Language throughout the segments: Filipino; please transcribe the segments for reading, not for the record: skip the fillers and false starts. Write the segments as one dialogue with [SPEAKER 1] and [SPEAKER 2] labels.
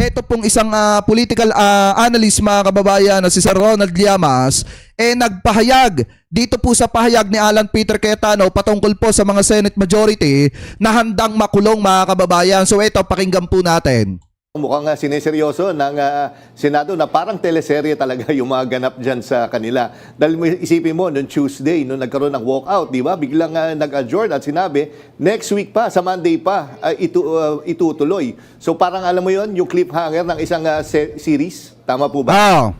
[SPEAKER 1] ito pong isang political analyst mga kababayan na si Sir Ronald Llamas nagpahayag dito po sa pahayag ni Alan Peter Cayetano patungkol po sa mga Senate majority na handang makulong mga kababayan. So ito, pakinggan po natin.
[SPEAKER 2] Mukhang sineseryoso ng Senado na parang teleserye talaga yung mga ganap dyan sa kanila. Dahil isipin mo, noong Tuesday, nung nagkaroon ng walkout, di ba? Biglang nag-adjourn at sinabi, next week pa, sa Monday pa, itutuloy. So parang alam mo yon yung cliffhanger ng isang series. Tama po ba?
[SPEAKER 1] Ah.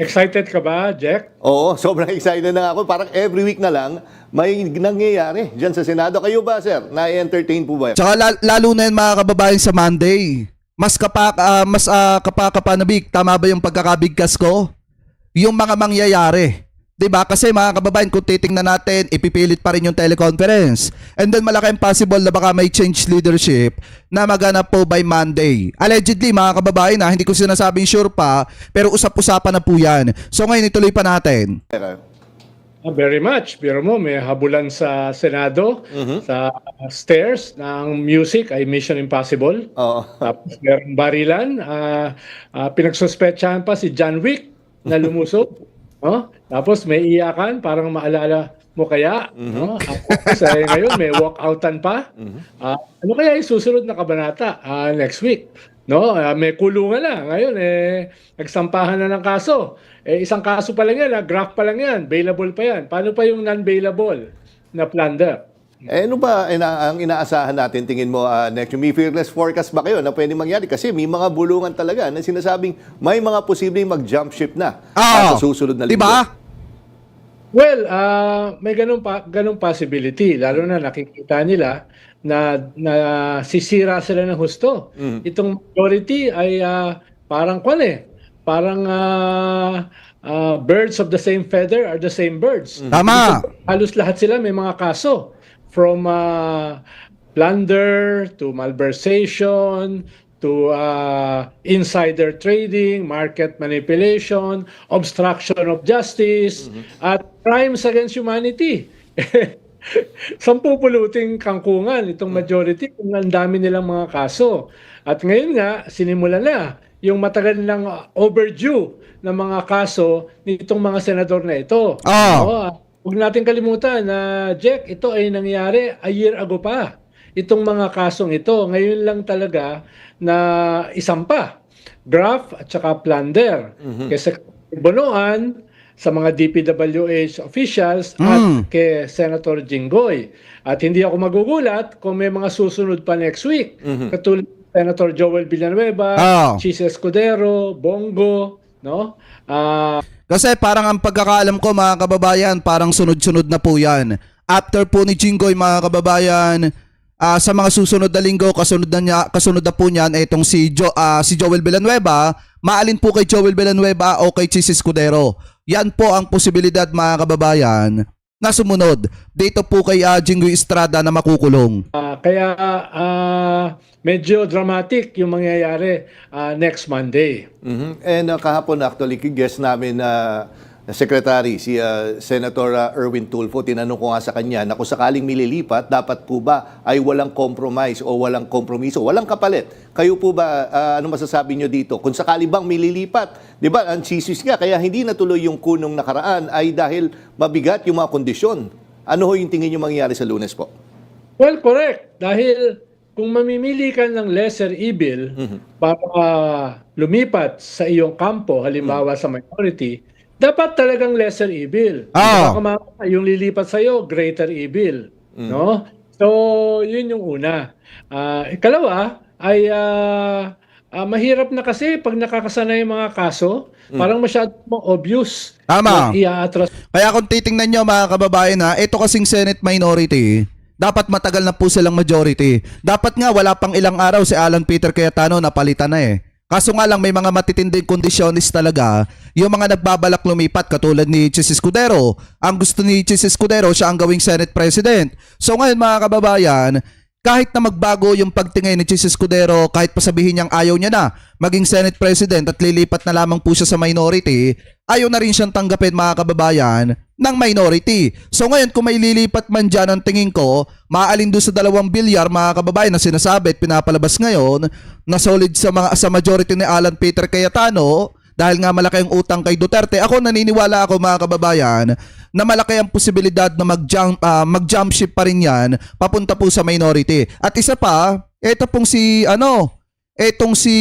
[SPEAKER 3] Excited ka ba, Jack?
[SPEAKER 2] Oo, sobrang excited na ako. Parang every week na lang, may nangyayari dyan sa Senado. Kayo ba, sir? Na-entertain po ba?
[SPEAKER 1] Tsaka lalo na yun mga kababayan sa Monday. Mas kapakanabik, tama ba yung pagkakabigkas ko? Yung mga mangyayari. 'Di ba? Kasi mga kababayan, kung titingnan natin, ipipilit pa rin yung teleconference. And then malaki ang possible na baka may change leadership na maganap po by Monday. Allegedly mga kababayan, hindi ko sinasabing sure pa, pero usap-usapan na po yan. So ngayon ituloy pa natin.
[SPEAKER 3] Very much. Pero mo, may habulan sa Senado, sa stairs ng music ay Mission Impossible.
[SPEAKER 2] Oo.
[SPEAKER 3] Tapos merong barilan. Pinagsuspetsahan pa si John Wick na lumusog. No? Tapos may iyakan, parang maalala mo kaya. No? Tapos ngayon may walkoutan pa. Ano kaya yung susunod na kabanata next week? No, may kulungan na. Ngayon, nagsampahan na ng kaso. Isang kaso pa lang yan, graph pa lang yan, bailable pa yan. Paano pa yung non-bailable na plunder?
[SPEAKER 2] Ano ba ang inaasahan natin, tingin mo, next? May fearless forecast ba kayo na pwede mangyari? Kasi may mga bulungan talaga na sinasabing may mga posibleng mag-jump ship na sa susunod na linggo.
[SPEAKER 1] Diba?
[SPEAKER 3] Well, may ganung possibility. Lalo na nakikita nila na sisira sila ng husto. Itong majority ay parang parang birds of the same feather are the same birds.
[SPEAKER 1] Tama.
[SPEAKER 3] Halos lahat sila may mga kaso. From plunder to malversation to insider trading, market manipulation, obstruction of justice, at crimes against humanity. Sampupuluting kangkungan itong majority kung ang dami nilang mga kaso. At ngayon nga, sinimulan na yung matagal ng overdue na mga kaso nitong mga senador na ito. Huwag natin kalimutan na, Jack, ito ay nangyari a year ago pa. Itong mga kasong ito, ngayon lang talaga na isampa. Graft at saka plunder. Kaya Bonoan, sa mga DPWH officials at kay Senator Jinggoy. At hindi ako magugulat kung may mga susunod pa next week. Katulad Senator Joel Villanueva, Chis Escudero, Bongo, no?
[SPEAKER 1] Kasi parang ang pagkakaalam ko mga kababayan, parang sunod-sunod na po yan. After po ni Jinggoy mga kababayan, sa mga susunod na linggo, kasunod na po niyan itong si Joel Villanueva. Maalin po kay Joel Villanueva o kay Chis Escudero. Yan po ang posibilidad mga kababayan na sumunod dito po kay Jinggoy Estrada na makukulong.
[SPEAKER 3] Kaya medyo dramatic yung mangyayari next Monday.
[SPEAKER 2] And kahapon actually, guest namin na Secretary, si Senator Erwin Tulfo, tinanong ko nga sa kanya na kung sakaling mililipat, dapat po ba ay walang compromise o walang kompromiso, walang kapalit? Kayo po ba, ano masasabi nyo dito? Kung sakali bang mililipat, di ba, ang chisis nga, kaya hindi natuloy yung kunong nakaraan ay dahil mabigat yung mga kondisyon. Ano ho yung tingin nyo mangyayari sa Lunes po?
[SPEAKER 3] Well, correct. Dahil kung mamimili ka ng lesser evil para lumipat sa iyong kampo, halimbawa sa minority, dapat talagang lesser evil. Yung lilipat sa iyo, greater evil, no? So, yun yung una. Ikalawa ay mahirap na kasi pag nakakasanay yung mga kaso, parang masyadong obvious.
[SPEAKER 1] Tama.
[SPEAKER 3] Ia-atras.
[SPEAKER 1] Kaya kung titingnan nyo mga kababayan ito kasing Senate minority, dapat matagal na po silang majority. Dapat nga wala pang ilang araw si Alan Peter Cayetano napalitan na Kaso nga lang may mga matitinding kondisyonis talaga yung mga nagbabalak lumipat katulad ni Chis Escudero. Ang gusto ni Chis Escudero siya ang gawing Senate President. So ngayon mga kababayan, kahit na magbago yung pagtingin ni Chis Escudero, kahit pasabihin niyang ayaw niya na maging Senate President at lilipat na lamang po siya sa minority, ayaw na rin siyang tanggapin mga kababayan ng minority. So ngayon, kung may lilipat man dyan, ang tingin ko, maalin doon sa 2 bilyar, mga kababayan, na sinasabi at pinapalabas ngayon, na solid sa majority ni Alan Peter Cayetano, dahil nga malaki ang utang kay Duterte. Ako, naniniwala ako, mga kababayan, na malaki ang posibilidad na mag-jump ship pa rin yan, papunta po sa minority. At isa pa, etong si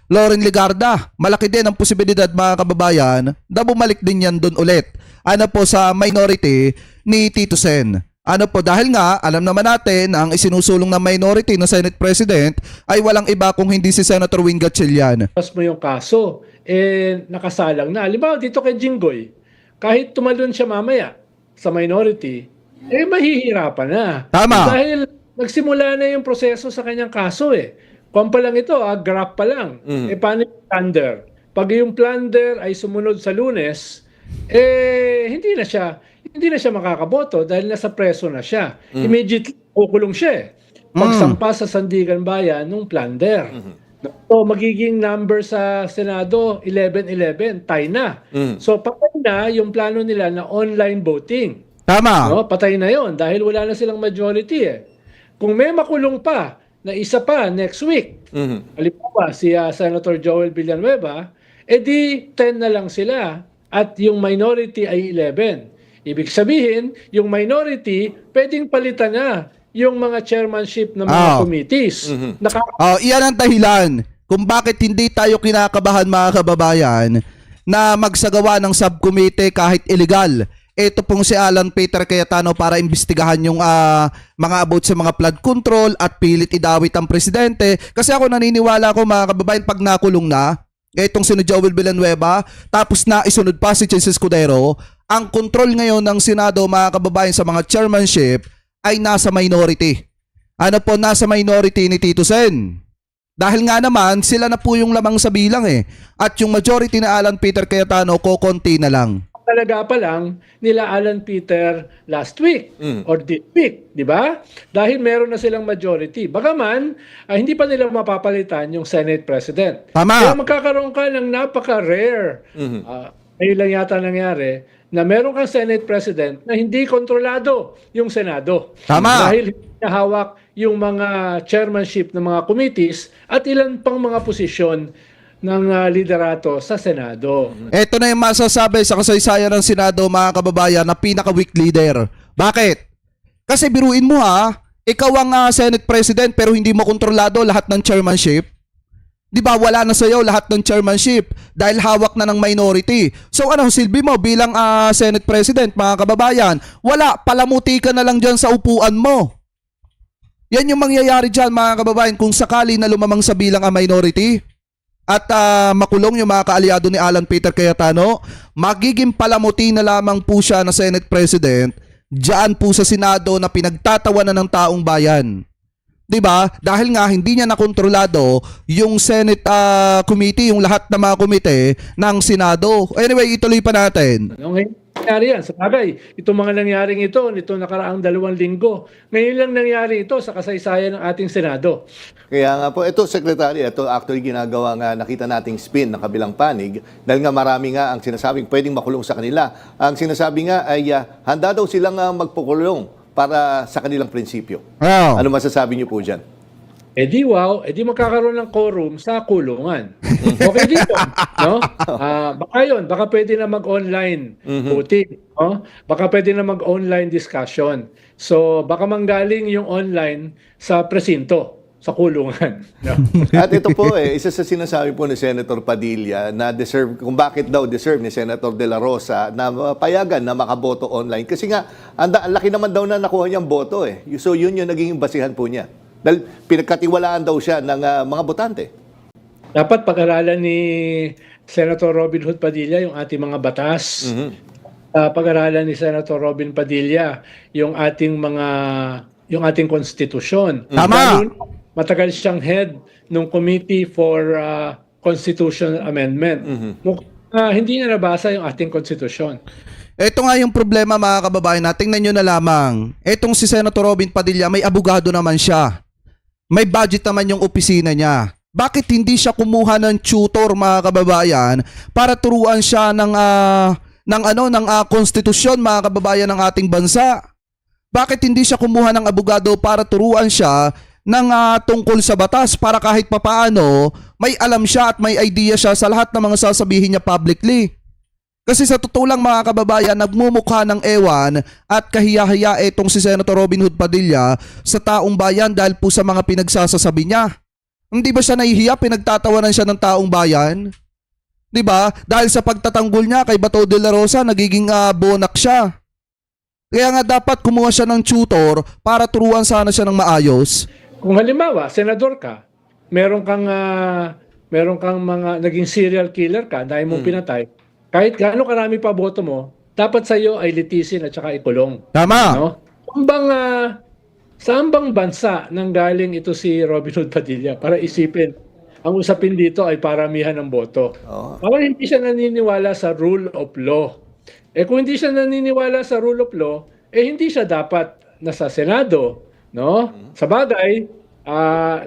[SPEAKER 1] Loren Legarda, malaki din ang posibilidad, mga kababayan, na bumalik din yan doon ulit. Sa minority ni Tito Sen. Dahil nga, alam naman natin na ang isinusulong ng minority na Senate President ay walang iba kung hindi si Senator Win Gatchalian.
[SPEAKER 3] Tapos mo yung kaso, nakasalang na. Halimbawa dito kay Jinggoy, kahit tumalon siya mamaya sa minority, mahihirapan na.
[SPEAKER 1] Tama.
[SPEAKER 3] Dahil nagsimula na yung proseso sa kanyang kaso Kung pa lang ito, graph pa lang. Paano yung plunder? Pag yung plunder ay sumunod sa Lunes, hindi na siya makakaboto dahil nasa preso na siya. Immediately, kukulong siya pagsampa sa Sandigan Bayan ng plunder. So, magiging number sa Senado, 11-11, tie na. So, patay na yung plano nila na online voting.
[SPEAKER 1] Tama.
[SPEAKER 3] No? Patay na yon dahil wala na silang majority Kung may makulong pa na isa pa next week, halimbawa si Senator Joel Villanueva, di 10 na lang sila at yung minority ay 11. Ibig sabihin, yung minority pwedeng palitan na yung mga chairmanship ng mga committees.
[SPEAKER 1] Iyan ang dahilan kung bakit hindi tayo kinakabahan, mga kababayan, na magsagawa ng subcommittee kahit illegal. Ito pong si Alan Peter Cayetano para imbestigahan yung mga about sa mga flood control at pilit idawit ang presidente. Kasi ako naniniwala ko, mga kababayan, pag nakulong na, itong si Joel Villanueva, tapos na isunod pa si Chis Escudero, ang control ngayon ng Senado, mga kababayan, sa mga chairmanship ay nasa minority. Nasa minority ni Tito Sen. Dahil nga naman, sila na po yung lamang sa bilang At yung majority na Alan Peter Cayetano, kokonti na lang.
[SPEAKER 3] Talaga pa lang nila Alan Peter last week or this week, di ba? Dahil meron na silang majority. Bagaman, hindi pa nila mapapalitan yung Senate President.
[SPEAKER 1] Tama.
[SPEAKER 3] Kaya magkakaroon ka ng napaka-rare. Ngayon lang yata nangyari na meron kang Senate President na hindi kontrolado yung Senado.
[SPEAKER 1] Tama.
[SPEAKER 3] Dahil hawak yung mga chairmanship ng mga committees at ilan pang mga posisyon ng liderato sa Senado.
[SPEAKER 1] Ito na yung masasabi sa kasaysayan ng Senado, mga kababayan, na pinaka-weak leader. Bakit? Kasi biruin mo ikaw ang Senate President pero hindi mo kontrolado lahat ng chairmanship. Di ba wala na sa'yo lahat ng chairmanship dahil hawak na ng minority. So anong silbi mo bilang Senate President, mga kababayan? Wala, palamuti ka na lang dyan sa upuan mo. Yan yung mangyayari dyan, mga kababayan, kung sakali na lumamang sa bilang ang minority at makulong yung mga kaalyado ni Alan Peter Cayetano, magiging palamuti na lamang po siya na Senate President diyan po sa Senado na pinagtatawanan ng taong bayan. 'Di ba? Dahil nga hindi niya nakontrolado yung Senate committee, yung lahat ng mga komite ng Senado. Anyway, ituloy pa natin.
[SPEAKER 3] Nangyari yan. Sa bagay, itong mga nangyaring ito, nitong nakaraang 2 linggo, ngayon lang nangyari ito sa kasaysayan ng ating Senado.
[SPEAKER 2] Kaya nga po, ito Secretary, ito actually ginagawa nga, nakita nating spin ng kabilang panig dahil nga marami nga ang sinasabing pwedeng makulong sa kanila. Ang sinasabi nga ay handa daw silang magpakulong para sa kanilang prinsipyo.
[SPEAKER 1] Oh.
[SPEAKER 2] Ano masasabi niyo po dyan?
[SPEAKER 3] Di magkakaroon ng quorum sa kulungan. Okay dito, no? Baka pwede na mag-online voting, no? Baka pwede na mag-online discussion. So, baka manggaling yung online sa presinto, sa kulungan. No?
[SPEAKER 2] At ito po isa sa sinasabi po ni Senator Padilla na deserve, kung bakit daw deserve ni Senator De La Rosa na payagan na makaboto online. Kasi nga, ang laki naman daw na nakuha niyang boto So, yun yung naging basihan po niya. Dahil pinagkatiwalaan daw siya ng mga botante.
[SPEAKER 3] Dapat pag-aralan ni Senator Robin Hood Padilla yung ating mga batas. Pag-aralan ni Senator Robin Padilla yung ating konstitusyon.
[SPEAKER 1] Tama.
[SPEAKER 3] Dahil matagal siyang head ng Committee for Constitutional Amendment. Hindi niya nabasa yung ating konstitusyon.
[SPEAKER 1] Ito nga yung problema, mga kababayan, tingnan nyo na lamang. Etong si Senator Robin Padilla, may abogado naman siya. May budget naman yung opisina niya. Bakit hindi siya kumuha ng tutor, mga kababayan, para turuan siya ng ng konstitusyon, mga kababayan ng ating bansa. Bakit hindi siya kumuha ng abogado para turuan siya ng tungkol sa batas para kahit papaano may alam siya at may idea siya sa lahat ng mga sasabihin niya publicly? Kasi sa totoo lang, mga kababayan, nagmumukha ng ewan at kahiya-hiya itong si Senator Robin Hood Padilla sa taong bayan dahil po sa mga pinagsasasabi niya. Hindi ba siya nahihiya? Pinagtatawanan siya ng taong bayan? 'Di ba? Dahil sa pagtatanggol niya kay Bato de la Rosa, nagiging bonak siya. Kaya nga dapat kumuha siya ng tutor para turuan sana siya ng maayos.
[SPEAKER 3] Kung halimbawa, senador ka, meron kang mga naging serial killer ka, dahil mong pinatay, kahit gaano karami pa boto mo, dapat sa iyo ay litisin at saka ikulong.
[SPEAKER 1] Tama.
[SPEAKER 3] No? Saan bang bansa nanggaling ito si Robin Hood Padilla para isipin ang usapin dito ay paramihan ng boto? Parang hindi siya naniniwala sa rule of law. Kung hindi siya naniniwala sa rule of law, hindi siya dapat nasa Senado, no? Sa bagay,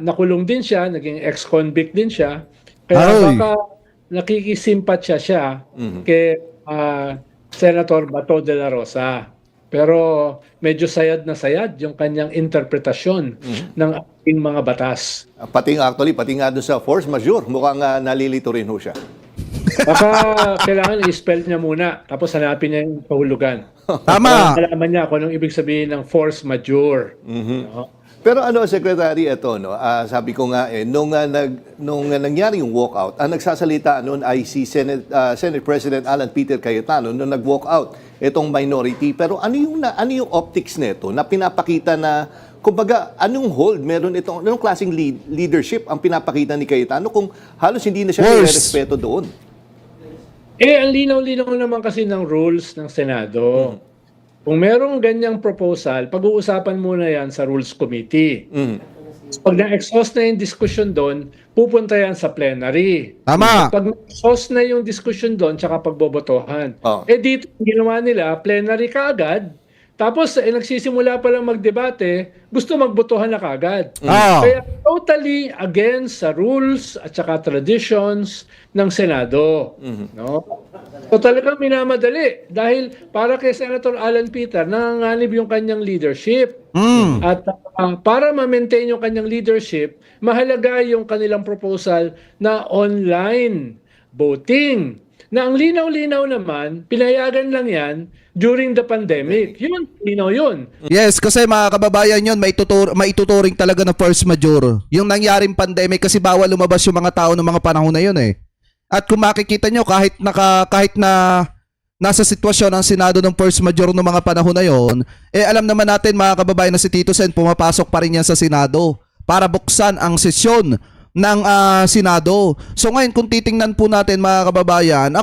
[SPEAKER 3] nakulong din siya, naging ex-convict din siya. Kaya baka nakikisimpatya siya kay Senator Bato de la Rosa. Pero medyo sayad na sayad yung kanyang interpretasyon ng ating mga batas.
[SPEAKER 2] Pati nga doon sa force majeure, mukhang nalilito rin ho siya.
[SPEAKER 3] Baka kailangan i-spell niya muna, tapos hanapin niya yung kahulugan.
[SPEAKER 1] Tama.
[SPEAKER 3] Para malaman niya kung anong ibig sabihin ng force majeure. No?
[SPEAKER 2] Pero Secretary, ito, no, sabi ko nga, nung nangyari yung walkout, ang nagsasalita noon ay si Senate President Alan Peter Cayetano nung nag-walkout itong minority. Pero ano yung optics nito na pinapakita na, kumbaga, anong hold meron itong, anong klaseng leadership ang pinapakita ni Cayetano kung halos hindi na siya nire-respeto doon?
[SPEAKER 3] Ang linaw-linaw naman kasi ng rules ng Senado. Kung merong ganyang proposal, pag-uusapan muna yan sa Rules Committee. Pag na-exhaust na yung discussion doon, pupunta yan sa plenary.
[SPEAKER 1] Tama.
[SPEAKER 3] Pag na-exhaust na yung discussion doon, tsaka pagbobotohan. Dito, ginawa nila, plenary kaagad. Tapos, nagsisimula pa lang magdebate, gusto magbotohan na kaagad. Kaya totally against sa rules at saka traditions ng Senado. No? So talagang minamadali dahil para kay Senator Alan Peter, nanganganib yung kanyang leadership. At para ma-maintain yung kanyang leadership, mahalaga yung kanilang proposal na online voting. Na ang linaw-linaw naman, pinayagan lang yan during the pandemic. Yun, linaw yun.
[SPEAKER 1] Yes, kasi mga kababayan yun, maituturing talaga na force majeure. Yung nangyaring pandemic kasi bawal lumabas yung mga tao ng mga panahon na yun eh. At kung makikita nyo, kahit na nasa sitwasyon ang Senado ng force majeure ng mga panahon na yon, alam naman natin mga kababayan na si Tito Sen pumapasok pa rin yan sa Senado para buksan ang sesyon ng Senado. So ngayon kung titingnan po natin mga kababayan,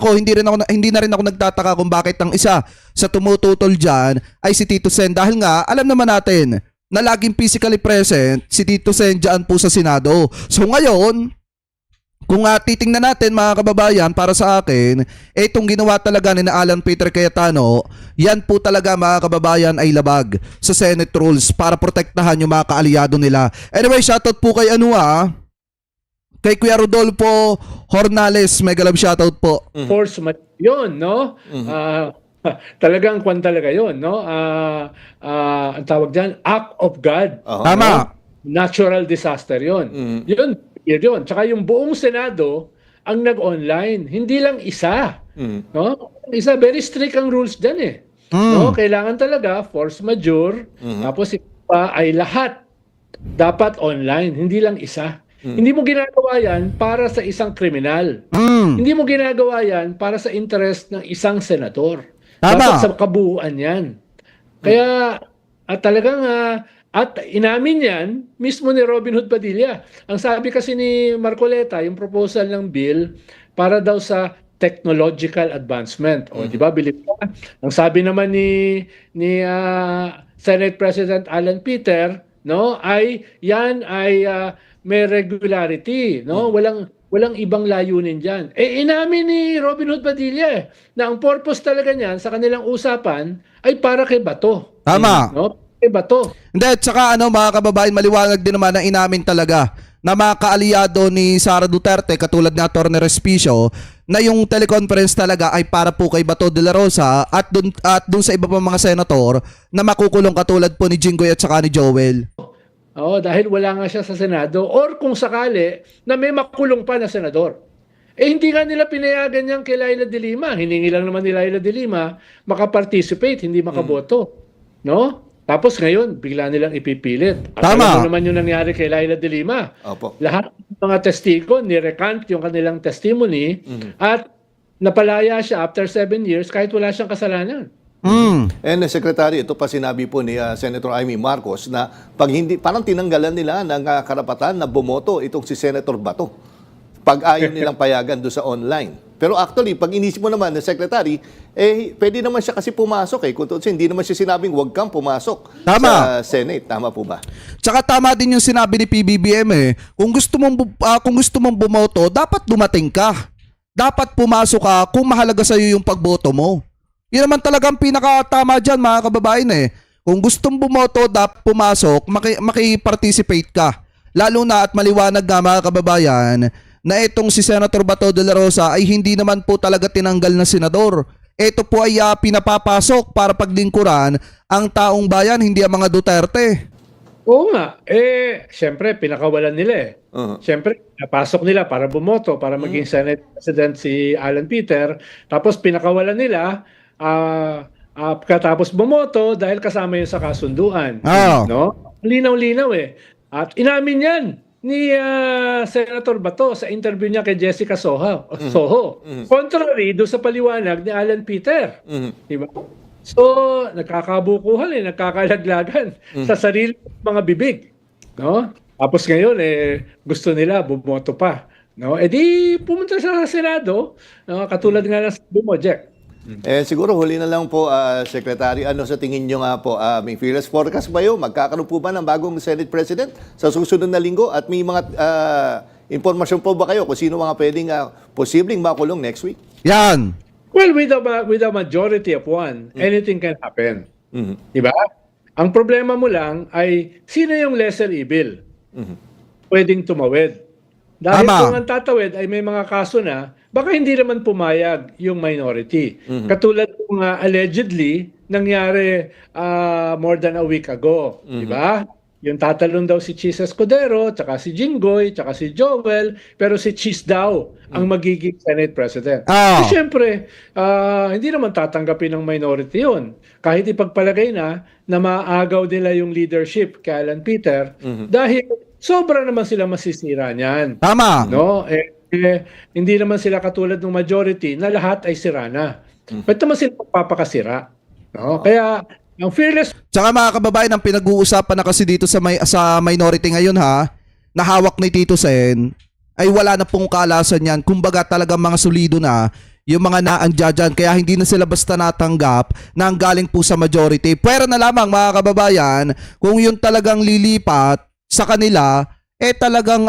[SPEAKER 1] hindi na rin ako nagtataka kung bakit ang isa sa tumututol diyan ay si Tito Sen dahil nga alam naman natin na laging physically present si Tito Sen diyan po sa Senado. So ngayon, kung titingnan natin mga kababayan, para sa akin, itong ginawa talaga ni Alan Peter Cayetano, yan po talaga mga kababayan ay labag sa Senate rules para protektahan yung mga kaalyado nila. Anyway, shoutout po kay kay Kuya Rodolfo Hornales, mega love shoutout po.
[SPEAKER 3] Force yun, no? Talagang kwan talaga yun, no? Ang tawag dyan, act of God.
[SPEAKER 1] Tama.
[SPEAKER 3] Natural disaster yun. Yun. Tsaka yung buong Senado ang nag-online. Hindi lang isa. No? Isa, very strict ang rules dyan eh. No? Kailangan talaga force majeure. Tapos pa ay lahat dapat online. Hindi lang isa. Hindi mo ginagawa yan para sa isang kriminal. Hindi mo ginagawa yan para sa interest ng isang senador.
[SPEAKER 1] Tama.
[SPEAKER 3] Dapat sa kabuuan yan. Kaya talagang at inamin yan mismo ni Robin Hood Padilla. Ang sabi kasi ni Marcoleta, yung proposal ng bill para daw sa technological advancement. O, di ba, bilib ka? Ang sabi naman ni Senate President Alan Peter, no, ay yan ay may regularity, no? Walang ibang layunin diyan. Inamin ni Robin Hood Padilla na ang purpose talaga niyan sa kanilang usapan ay para kay Bato.
[SPEAKER 1] Tama.
[SPEAKER 3] No? Kay Bato.
[SPEAKER 1] Hindi, at saka mga kababayan, maliwanag din naman na inamin talaga na mga kaalyado ni Sara Duterte katulad ni Atty. Respicio na yung teleconference talaga ay para po kay Bato de la Rosa at dun sa iba pa mga senator na makukulong katulad po ni Jinggoy at saka ni Joel.
[SPEAKER 3] Oo, dahil wala nga siya sa Senado or kung sakali na may makulong pa na senador. Eh hindi nga nila pinayagan niyang kay Laila de Lima. Hiningi lang naman ni Laila de Lima makaparticipate, hindi makaboto. No? Tapos ngayon, bigla nilang ipipilit. At
[SPEAKER 1] Tama.
[SPEAKER 3] alam mo naman yung nangyari kay Laila de Lima.
[SPEAKER 2] Opo.
[SPEAKER 3] Lahat ng mga testigo, ni-recant yung kanilang testimony at napalaya siya after 7 years kahit wala siyang kasalanan.
[SPEAKER 2] And Secretary, ito pa sinabi po ni Senator Amy Marcos na pag hindi, parang tinanggalan nila ng karapatan na bumoto itong si Senator Bato. Pag ayaw nilang payagan doon sa online. Pero actually, pag inisip mo naman na Secretary, pwede naman siya kasi pumasok kung hindi naman siya sinabing huwag kang pumasok
[SPEAKER 1] Tama.
[SPEAKER 2] sa Senate. Tama po ba?
[SPEAKER 1] Tsaka tama din yung sinabi ni PBBM Kung gusto mong bumoto, dapat dumating ka. Dapat pumasok ka kung mahalaga sa iyo yung pagboto mo. Yun naman talagang pinakatama diyan, mga kababayan Kung gustong bumoto, dapat pumasok, maki-participate ka. Lalo na at maliwanag nga, mga kababayan, na itong si Senator Bato de la Rosa ay hindi naman po talaga tinanggal na senador. Ito po ay pinapapasok para paglingkuran ang taong bayan, hindi ang mga Duterte.
[SPEAKER 3] Oo nga. Siyempre, pinakawalan nila Siyempre, napasok nila para bumoto, para maging Senate President si Alan Peter. Tapos pinakawalan nila, katapos bumoto dahil kasama yun sa kasunduan. No? Linaw-linaw At inamin yan ni Senator Bato sa interview niya kay Jessica Soho. Contrary do sa paliwanag ni Alan Peter. Diba? So, nagkakabukuhan nagkakalaglagan sa sarili mga bibig. No? Tapos ngayon, gusto nila bumoto pa. No? Di pumunta sa Senado, katulad nga ng Bumojek.
[SPEAKER 2] Siguro huli na lang po, Secretary, ano sa tingin nyo nga po, may fearless forecast ba yun? Magkakaroon po ba ng bagong Senate President sa susunod na linggo? At may mga impormasyon po ba kayo kung sino mga pwedeng posibleng makulong next week?
[SPEAKER 1] Yan.
[SPEAKER 3] Well, with a majority of one, anything can happen. Diba? Ang problema mo lang ay sino yung lesser evil pwedeng tumawid. Dahil
[SPEAKER 1] Tama.
[SPEAKER 3] kung ang tatawid ay may mga kaso na, baka hindi naman pumayag yung minority. Katulad kung allegedly nangyari more than a week ago. Diba? Yung tatalon daw si Chis Escudero, tsaka si Jinggoy, tsaka si Joel, pero si Chis daw ang magiging Senate President. Siyempre, hindi naman tatanggapin ng minority yun. Kahit ipagpalagay na maagaw nila yung leadership kay Alan Peter, dahil sobra naman sila masisira niyan.
[SPEAKER 1] Tama.
[SPEAKER 3] No? Hindi naman sila katulad ng majority na lahat ay sira na. Ba't naman sila magpapakasira? No? Kaya, ang fearless.
[SPEAKER 1] Tsaka mga kababayan, ang pinag-uusapan na kasi dito sa minority ngayon na hawak ni Tito Sen, ay wala na pong kaalasan yan. Kumbaga talagang mga solido na yung mga naandya dyan. Kaya hindi na sila basta natanggap na ang galing po sa majority. Pero na lamang mga kababayan, kung yun talagang lilipat sa kanila, talagang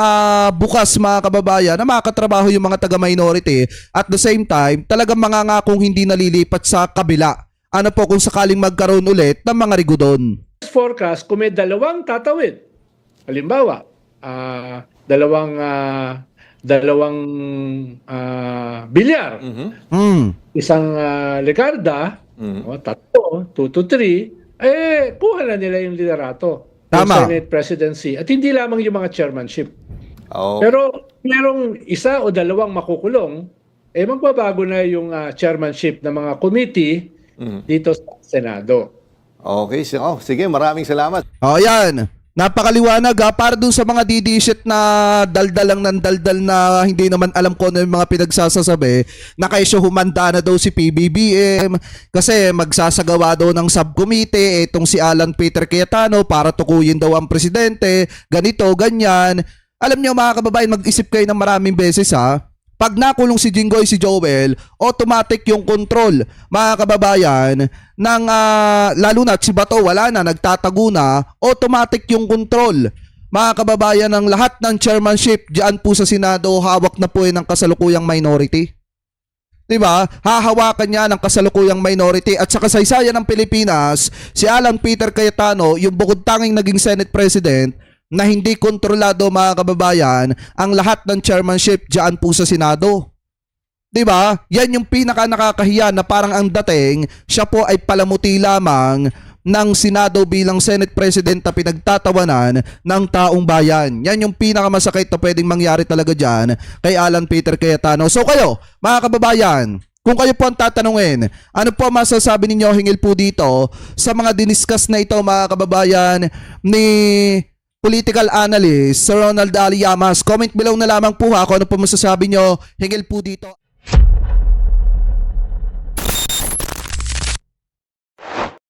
[SPEAKER 1] bukas mga kababayan na makatrabaho yung mga taga-minority. At the same time, talagang mangangakong hindi nalilipat sa kabila. Ano po kung sakaling magkaroon ulit ng mga rigodon?
[SPEAKER 3] Forecast kung may dalawang tatawid. Halimbawa, dalawang bilyar. Isang Legarda, tatlo, 2 to 3, kuha na nila yung liderato.
[SPEAKER 1] Tama.
[SPEAKER 3] Yung Senate presidency. At hindi lamang yung mga chairmanship.
[SPEAKER 2] Oh.
[SPEAKER 3] Pero merong isa o dalawang makukulong, magbabago na yung chairmanship ng mga committee dito sa Senado.
[SPEAKER 2] Okay, sige, maraming salamat.
[SPEAKER 1] Yan. Napakaliwanag para dun sa mga didishit na daldal lang ng daldal na hindi naman alam ko ano yung mga pinagsasasabi na kayo humanda na daw si PBBM kasi magsasagawa daw ng subcommittee itong si Alan Peter Cayetano para tukuyin daw ang presidente, ganito, ganyan. Alam nyo mga kababayan, mag-isip kayo ng maraming beses Pag nakulong si Jinggoy, si Joel, automatic yung control, mga kababayan, ng, lalo na si Bato, wala na, nagtatago na, automatic yung control, mga kababayan, ng lahat ng chairmanship, diyan po sa Senado, hawak na po ng kasalukuyang minority. Diba? Hahawakan niya ng kasalukuyang minority at sa kasaysayan ng Pilipinas, si Alan Peter Cayetano, yung bukod tanging naging Senate President, na hindi kontrolado, mga kababayan, ang lahat ng chairmanship diyan po sa Senado. 'Di ba? Yan yung pinaka nakakahiya na parang ang dating siya po ay palamuti lamang ng Senado bilang Senate President na pinagtatawanan ng taong bayan. Yan yung pinakamasakit na pwedeng mangyari talaga diyan kay Alan Peter Cayetano. So kayo, mga kababayan, kung kayo po ang tatanungin, ano po masasabi ninyo hingil po dito sa mga diniscuss na ito, mga kababayan, ni political analyst Sir Ronald Ali Llamas? Comment below na lamang po ha kung ano po masasabi nyo hingil po dito.